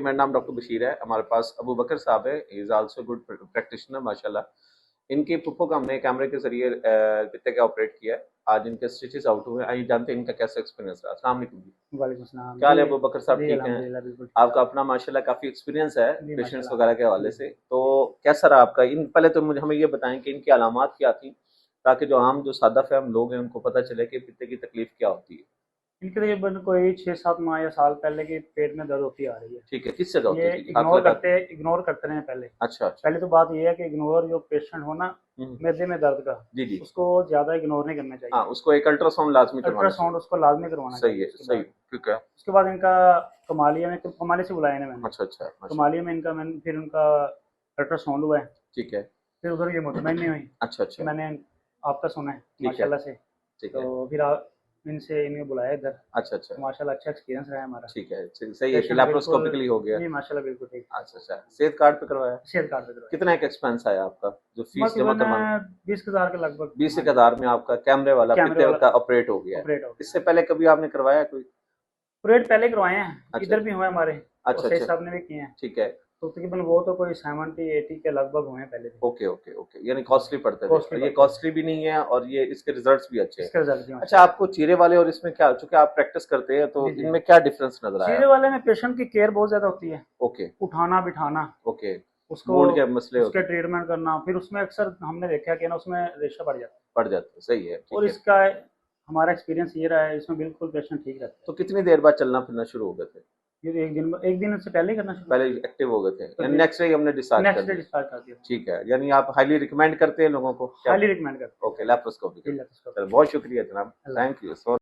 जी, मेरा नाम डॉक्टर बशीर है। हमारे पास अबू बकर साहब है, he is also good practitioner माशाल्लाह। इनकी पुप्पो को हमने कैमरे के ज़रिए पित्ते का ऑपरेट किया है। आज इनके स्टिचेस आउट हुए हैं। आइए जानते हैं इनका कैसा एक्सपीरियंस रहा। अस्सलाम वालेकुम जी। वालेकुम सलाम क्या हाल जी। है अबू बकर साहब, जी ठीक हैं? अल्हम्दुलिल्लाह बिल्कुल ठीक आपका ठाक। अपना माशाल्लाह काफ़ी एक्सपीरियंस है जी पेशेंट्स माशाल्लाह। वगैरह के हवाले जी से। तो कैसा रहा आपका? इन पहले तो मुझे हमें ये बताएँ कि इनकी अलामात क्या थी? ताकि जो आम जो सादा फ़हम लोग हैं उनको पता चले कि पित्ते की तकलीफ़ क्या होती है। इनके तकरीबन कोई 6-7 माह या साल पहले की पेट में दर्द होती आ रही है। ठीक है, किस जगह होती ये थी? हाथ लगा के? इग्नोर करते रहे पहले। अच्छा, अच्छा। पहले तो बात ये है कि इग्नोर जो पेशेंट हो ना, हुँ। मैदे में दर्द का, जी, जी। उसको ज़्यादा इग्नोर नहीं करना हाँ, चाहिए। उसको एक अल्ट्रासाउंड लाज़मी करवाना चाहिए। अल्ट्रासाउंड उसको लाज़मी करवाना सही चाहिए है, उसके सही, बाद। ठीक है। उसके बाद इनका कमालिया से बुलाया ना मैंने। अच्छा, अच्छा, माशाल्लाह। कमालिया में इनका मैंने फिर उनका अल्ट्रासाउंड हुआ है। ठीक है। फिर उधर ये मुतमईन नहीं हुई अच्छा, कि अच्छा, मैंने आपका सुना है ठीक है, माशाल्लाह से। ठीक तो है। फिर इनसे इन्हें बुलाया इधर। अच्छा, अच्छा, तो माशाल्लाह अच्छा एक्सपीरियंस रहा है हमारा। ठीक है, सही है कि पेशेंट बिल्कुल। लैप्रोस्कोपिकली हो गया। जी माशाल्लाह बिल्कुल ठीक। अच्छा, अच्छा, सेहत कार्ड पे करवाया? सेहत कार्ड पे करवाया। कितना एक एक्सपेंस आया आपका, जो फीस जमा तकरीबन करवाना? 20,000 के लगभग। 20 हाँ एक जी। हज़ार में आपका कैमरे वाला कैमरे पित्ते वाला का ऑपरेट हो गया है। ऑपरेट हो गया। इससे पहले कभी आपने करवाया कोई? ऑपरेट पहले करवाए हैं, अच्छा, इधर भी हुए हमारे और अच्छा, सैयद अच्छा, साहब ने भी किए हैं। ठीक है। तो तकरीबन वो तो कोई 70-80 के लगभग हुए हैं पहले भी। ओके, ओके, ओके, यानी कॉस्टली पड़ते थे कॉस्टली और ये पड़ते थे। कॉस्टली भी नहीं है और ये इसके रिजल्ट्स भी अच्छे हैं। इसका रिजल्ट भी अच्छा, माशाल्लाह। आपको चीरे वाले और इसमें क्या, चूंकि आप प्रैक्टिस करते हैं तो जी जी। इनमें क्या डिफरेंस नजर आया चीरे आपको? वाले में पेशेंट की केयर बहुत ज्यादा होती है। ओके, उठाना बिठाना, ओके, उसको मूड के मसले होते उसके हैं, ट्रीटमेंट करना, फिर उसमें अक्सर हमने देखा कि ना उसमें रेशा बढ़ जाता है। पड़ जाते हैं, सही है, और ठीक है। इसका हमारा एक्सपीरियंस ये रहा है, इसमें बिल्कुल पेशेंट ठीक रहता तो कितनी देर बाद चलना फिरना शुरू हो गए थे? है। ये एक दिन से पहले ही करना शुरू पहले किया। एक्टिव हो गए थे तो यानी नेक्स्ट डे ही हमने डिस्चार्ज कर नेक्स्ट डे दिया? डिस्चार्ज कर दिया। ठीक है, यानी आप हाईली रिकमेंड करते हैं लोगों को क्या? हाईली रिकमेंड करते ओके, हैं। लैप्रोस्कोपी के जी लिए। लेप्रोस्कोपी। चलो, बहुत शुक्रिया जनाब, अल्लाह। Thank you so